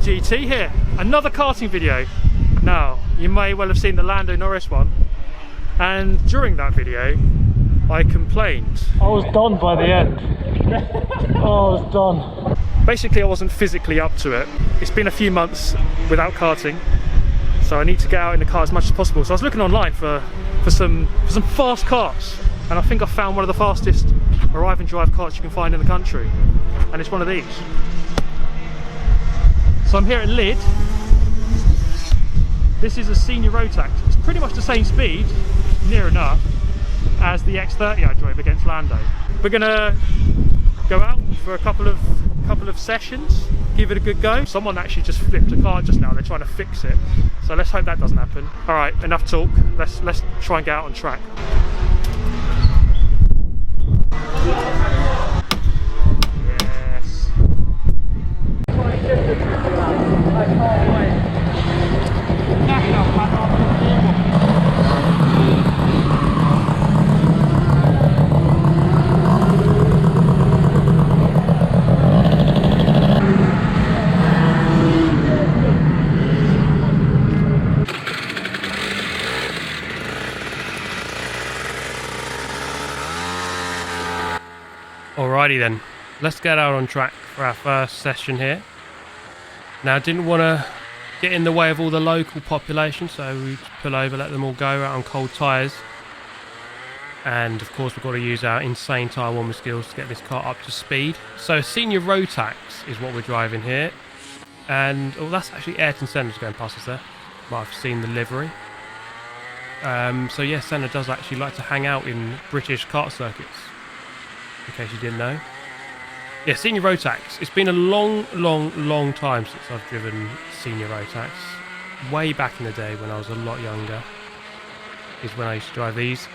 GT here, another karting video. Now, you may well have seen the Lando Norris one, and during that video I complained. I was done by the end. Oh, I was done. Basically I wasn't physically up to it. It's been a few months without karting, so I need to get out in the car as much as possible. So I was looking online for some fast karts, and I think I found one of the fastest arrive and drive karts you can find in the country, and it's one of these. So I'm here at Lid. This is a senior Rotax. It's pretty much the same speed, near enough, as the X30 I drove against Lando. We're gonna go out for a couple of sessions, give it a good go. Someone actually just flipped a car just now. They're trying to fix it, so let's hope that doesn't happen. All right, enough talk. Let's try and get out on track. Alrighty then, let's get out on track for our first session here. Now, I didn't want to get in the way of all the local population, so we just pull over, let them all go out on cold tyres. And of course we've got to use our insane tyre warming skills to get this car up to speed. So senior Rotax is what we're driving here. And, oh, that's actually Ayrton Senna's going past us there. Might have seen the livery. So yeah, Senna does actually like to hang out in British kart circuits, in case you didn't know. Yeah, senior Rotax. It's been a long time since I've driven senior Rotax. Way back in the day when I was a lot younger is when I used to drive these.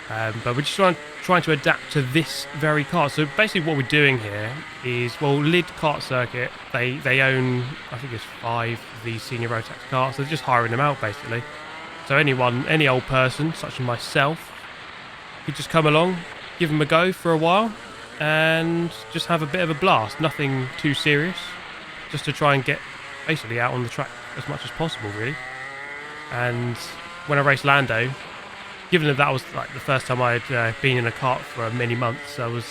But we're just trying to adapt to this very car. So basically what we're doing here is, well, Lid Kart Circuit, they own, I think it's 5 of these senior Rotax cars. So they're just hiring them out basically. So any old person, such as myself, could just come along, give them a go for a while, and just have a bit of a blast. Nothing too serious, just to try and get basically out on the track as much as possible, really. And when I raced Lando, given that was like the first time I'd been in a kart for many months, I was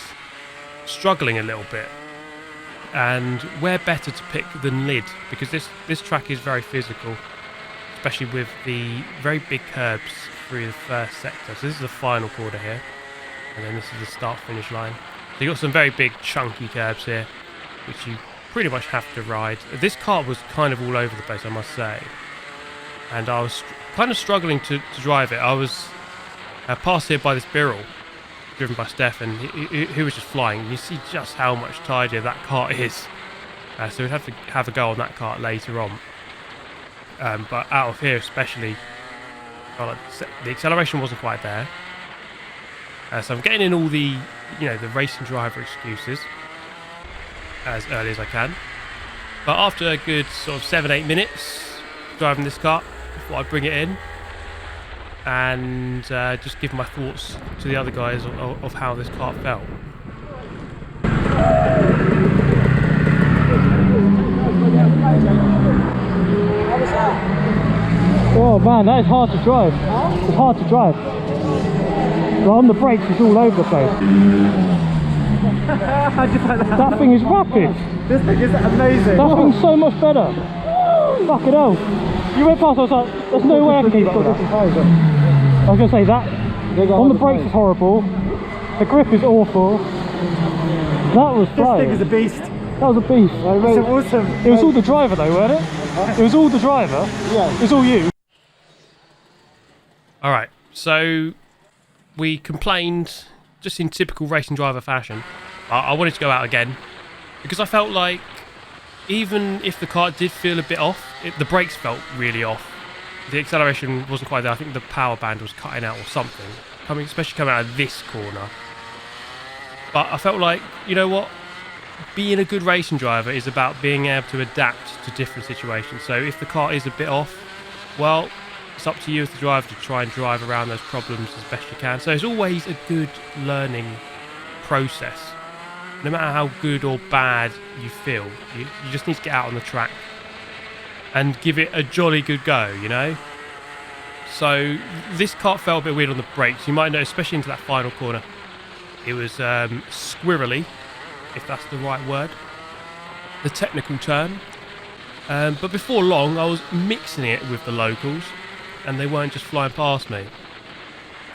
struggling a little bit. And where better to pick than Lid, because this track is very physical, especially with the very big curbs through the first sector. So this is the final corner here, and then this is the start-finish line. So you've got some very big chunky curbs here, which you pretty much have to ride. This kart was kind of all over the place, I must say, and I was kind of struggling to drive it. I was passed here by this Birrell, driven by Stefan, who was just flying. You see just how much tidier that kart is. So we'd have to have a go on that kart later on. But out of here especially, well, the acceleration wasn't quite there. So I'm getting in all the, the racing driver excuses as early as I can. But after a good sort of 7-8 minutes driving this kart, I thought I'd bring it in and just give my thoughts to the other guys of how this kart felt. Oh man, that is hard to drive. It's hard to drive. Well, on the brakes, it's all over the place. How'd you find that? That thing is rapid. This thing is amazing. That thing's so much better. Fucking hell. You went past, I was like, there's no way I can keep up with that. I was going to say that. On the brakes is horrible. The grip is awful. That was flying. This thing is a beast. That was a beast. It's awesome. It was all the driver though, weren't it? It was all the driver. Yeah. It was all you. Alright, so we complained, just in typical racing driver fashion. I wanted to go out again, because I felt like, even if the kart did feel a bit off, the brakes felt really off. The acceleration wasn't quite there. I think the power band was cutting out or something, especially coming out of this corner. But I felt like, you know what? Being a good racing driver is about being able to adapt to different situations. So if the kart is a bit off, well, it's up to you as the driver to try and drive around those problems as best you can. So it's always a good learning process. No matter how good or bad you feel, you just need to get out on the track and give it a jolly good go, you know. So this kart felt a bit weird on the brakes. You might know, especially into that final corner. It was squirrely, if that's the right word, the technical term. But before long, I was mixing it with the locals, and they weren't just flying past me.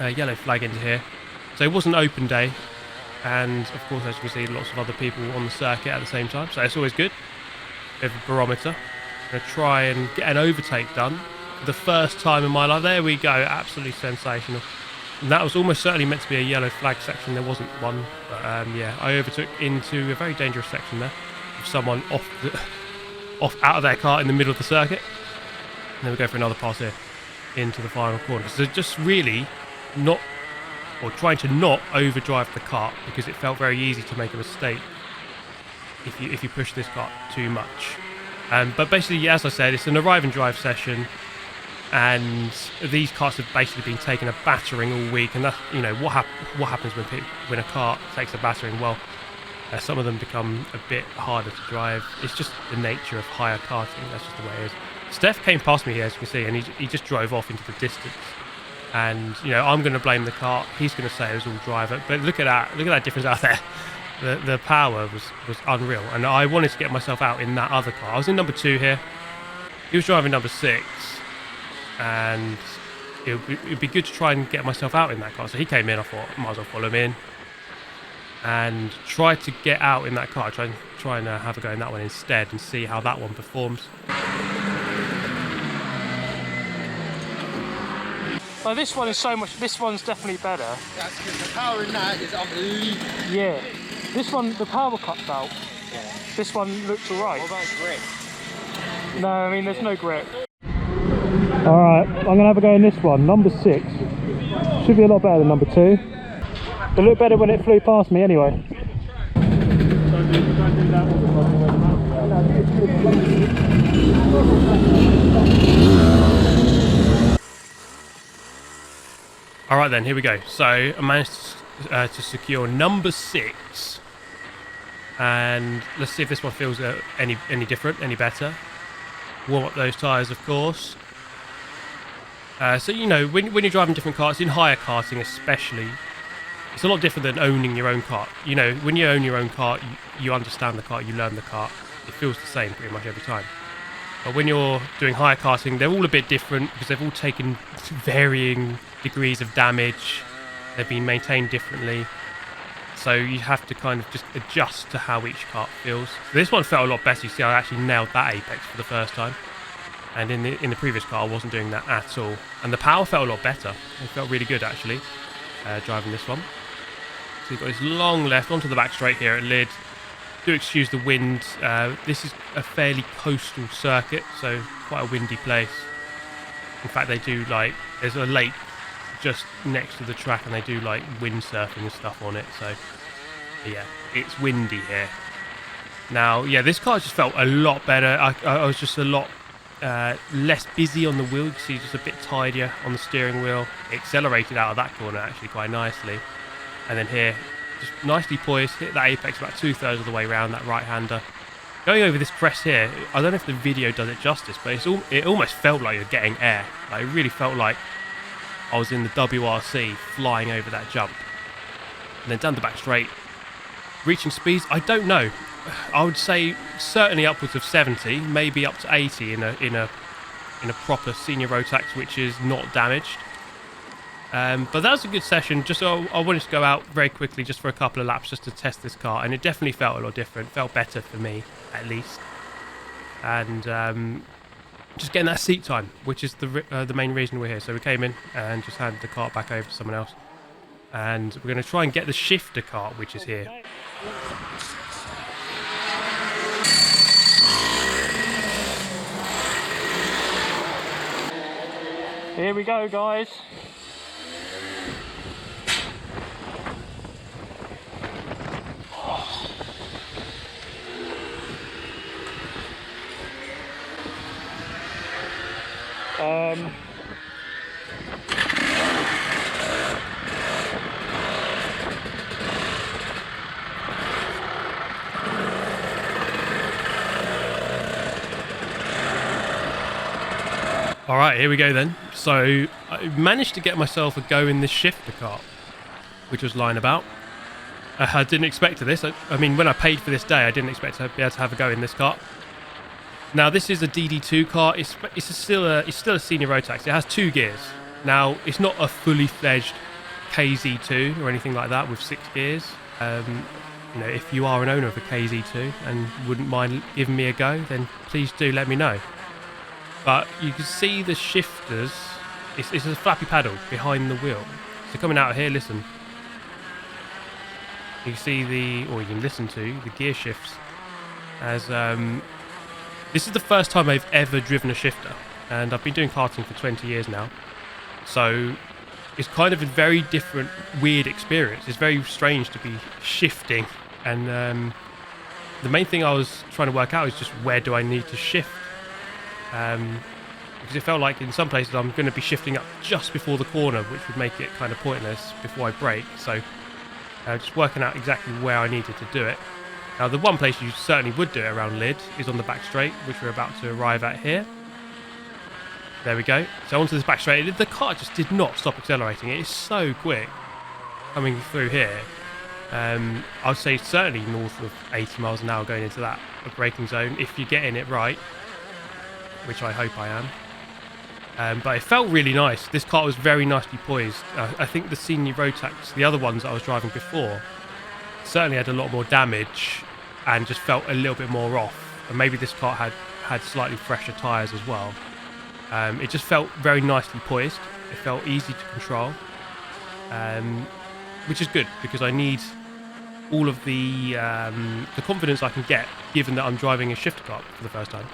Yellow flag into here. So it was an open day, and of course, as you can see, lots of other people on the circuit at the same time. So it's always good. Bit of a barometer. I'm going to try and get an overtake done for the first time in my life. There we go, absolutely sensational. And that was almost certainly meant to be a yellow flag section. There wasn't one, but yeah, I overtook into a very dangerous section there with someone off out of their car in the middle of the circuit. And then we go for another pass here into the final corner. So just really not, or trying to not overdrive the kart, because it felt very easy to make a mistake if you push this kart too much. But basically, as I said, it's an arrive and drive session, and these karts have basically been taking a battering all week. And that's, you know, what happens when a kart takes a battering? Well, some of them become a bit harder to drive. It's just the nature of higher karting. That's just the way it is. Steph came past me here, as you can see, and he just drove off into the distance. And, you know, I'm going to blame the kart. He's going to say it was all driver. But look at that difference out there. The power was unreal. And I wanted to get myself out in that other car. I was in number 2 here. He was driving number 6. And it'd be good to try and get myself out in that car. So he came in. I thought, I might as well follow him in. And try to get out in that car. Try and have a go in that one instead and see how that one performs. So this one is so much. This one's definitely better. That's because the power in that is unbelievable. Yeah. This one, the power cuts out. Yeah. This one looks alright. What about grip? No, I mean there's no grip. Alright, I'm gonna have a go in this one. Number 6. Should be a lot better than number 2. It looked better when it flew past me anyway. Alright then, here we go. So I managed to secure number 6. And let's see if this one feels any different, any better. Warm up those tyres, of course. So, you know, when you're driving different karts, in higher karting especially, it's a lot different than owning your own kart. You know, when you own your own kart, you understand the kart, you learn the kart. It feels the same pretty much every time. But when you're doing higher karting, they're all a bit different because they've all taken varying degrees of damage. They've been maintained differently. So you have to kind of just adjust to how each kart feels. So this one felt a lot better. You see, I actually nailed that apex for the first time. And in the previous car, I wasn't doing that at all. And the power felt a lot better. It felt really good, actually, driving this one. So you've got this long left onto the back straight here at Lid. Do excuse the wind. This is a fairly coastal circuit, so quite a windy place. In fact, they do like, there's a lake just next to the track, and they do like windsurfing and stuff on it. So yeah, it's windy here. Now, yeah, this car just felt a lot better. I was just a lot less busy on the wheel. You can see just a bit tidier on the steering wheel. It accelerated out of that corner actually quite nicely. And then here, just nicely poised, hit that apex about 2/3 of the way around, that right-hander. Going over this crest here, I don't know if the video does it justice, but it almost felt like you're getting air. Like, it really felt like I was in the WRC flying over that jump. And then down the back straight, reaching speeds, I don't know. I would say certainly upwards of 70, maybe up to 80 in a proper senior Rotax, which is not damaged. But that was a good session. Just I wanted to go out very quickly just for a couple of laps just to test this car, and it definitely felt a lot different. Felt better for me, at least. And just getting that seat time, which is the main reason we're here. So we came in and just handed the cart back over to someone else, and we're going to try and get the shifter cart, which is here. Here we go, guys. All right, here we go then. So I managed to get myself a go in this shifter cart, which was lying about. I didn't expect this. I mean, when I paid for this day, I didn't expect to be able to have a go in this cart. Now, this is a DD2 cart. It's still a senior Rotax. It has 2 gears. Now, it's not a fully fledged KZ2 or anything like that with 6 gears. You know, if you are an owner of a KZ2 and wouldn't mind giving me a go, then please do let me know. But you can see the shifters. It's a flappy paddle behind the wheel. So coming out of here, listen. You can see or you can listen to the gear shifts. As this is the first time I've ever driven a shifter, and I've been doing karting for 20 years now. So it's kind of a very different, weird experience. It's very strange to be shifting, and the main thing I was trying to work out is just where do I need to shift. Because it felt like in some places I'm going to be shifting up just before the corner, which would make it kind of pointless before I brake. So just working out exactly where I needed to do it. Now, the one place you certainly would do it around Lid is on the back straight, which we're about to arrive at here. There we go. So onto this back straight. The car just did not stop accelerating. It is so quick coming through here. I would say certainly north of 80 miles an hour going into that braking zone if you're getting it right, which I hope I am. But it felt really nice. This car was very nicely poised. I think the senior Rotax, the other ones that I was driving before, certainly had a lot more damage and just felt a little bit more off. And maybe this car had slightly fresher tyres as well. It just felt very nicely poised. It felt easy to control, which is good because I need all of the confidence I can get, given that I'm driving a shifter car for the first time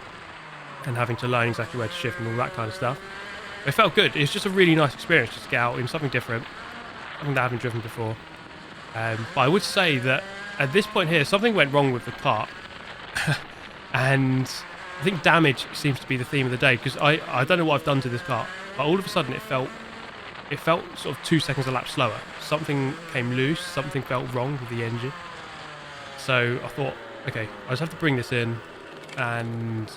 and having to learn exactly where to shift and all that kind of stuff. It felt good. It's just a really nice experience just to get out in something different, something that I haven't driven before. But I would say that at this point here, something went wrong with the cart. And I think damage seems to be the theme of the day, because I don't know what I've done to this cart, but all of a sudden it felt sort of 2 seconds a lap slower. Something came loose, something felt wrong with the engine. So I thought, okay, I just have to bring this in and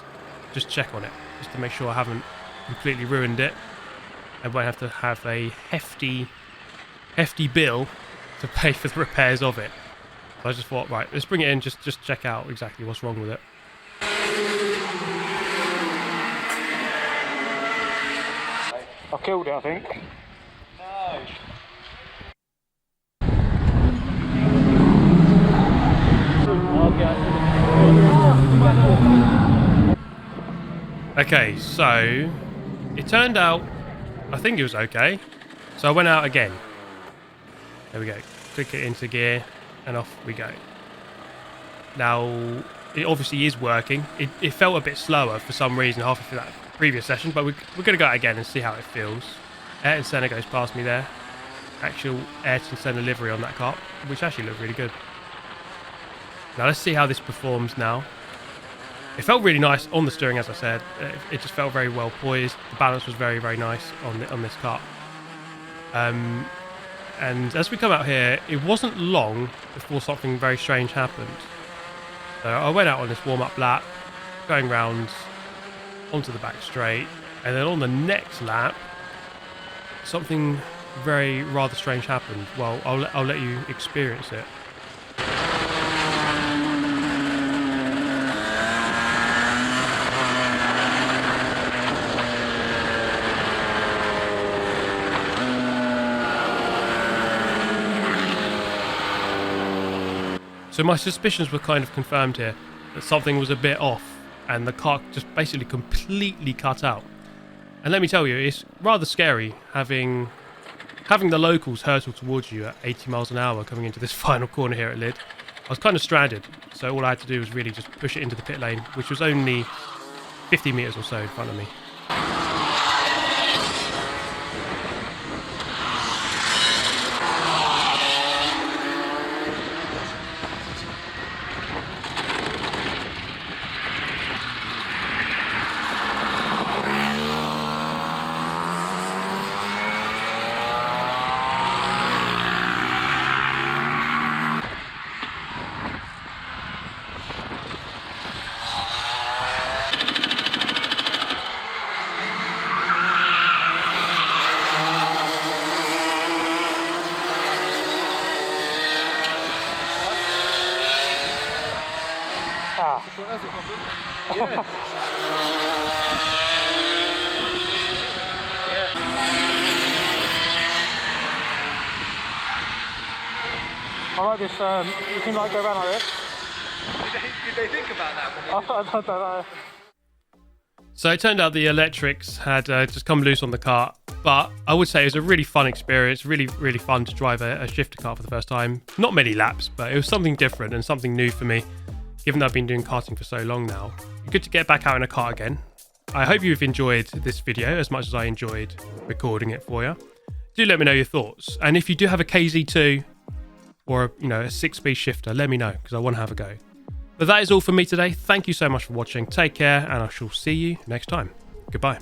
just check on it, just to make sure I haven't completely ruined it. I won't have to have a hefty bill to pay for the repairs of it. So I just thought, right, let's bring it in, just check out exactly what's wrong with it. I killed it, I think. Okay, so it turned out I think it was okay. So I went out again. There we go. Click it into gear and off we go. Now it obviously is working. It felt a bit slower for some reason halfway through that previous session, but we're going to go out again and see how it feels. Ayrton Senna goes past me there. Actual Ayrton Senna livery on that car, which actually looked really good. Now let's see how this performs now. It felt really nice on the steering, as I said. It just felt very well poised. The balance was very, very nice on this car. And as we come out here, it wasn't long before something very strange happened. So I went out on this warm-up lap, going round onto the back straight, and then on the next lap, something rather strange happened. Well, I'll let you experience it. So my suspicions were kind of confirmed here, that something was a bit off and the car just basically completely cut out. And let me tell you, it's rather scary having the locals hurtle towards you at 80 miles an hour coming into this final corner here at Lid. I was kind of stranded, so all I had to do was really just push it into the pit lane, which was only 50 metres or so in front of me. That's a problem. I like this, you can like go around like this. Did they think about that? I don't know. So it turned out the electrics had just come loose on the kart, but I would say it was a really fun experience, really fun to drive a shifter kart for the first time. Not many laps, but it was something different and something new for me, given that I've been doing karting for so long now. Good to get back out in a kart again. I hope you've enjoyed this video as much as I enjoyed recording it for you. Do let me know your thoughts, and if you do have a KZ2 or a 6-speed shifter, let me know because I want to have a go. But that is all for me today. Thank you so much for watching. Take care, and I shall see you next time. Goodbye.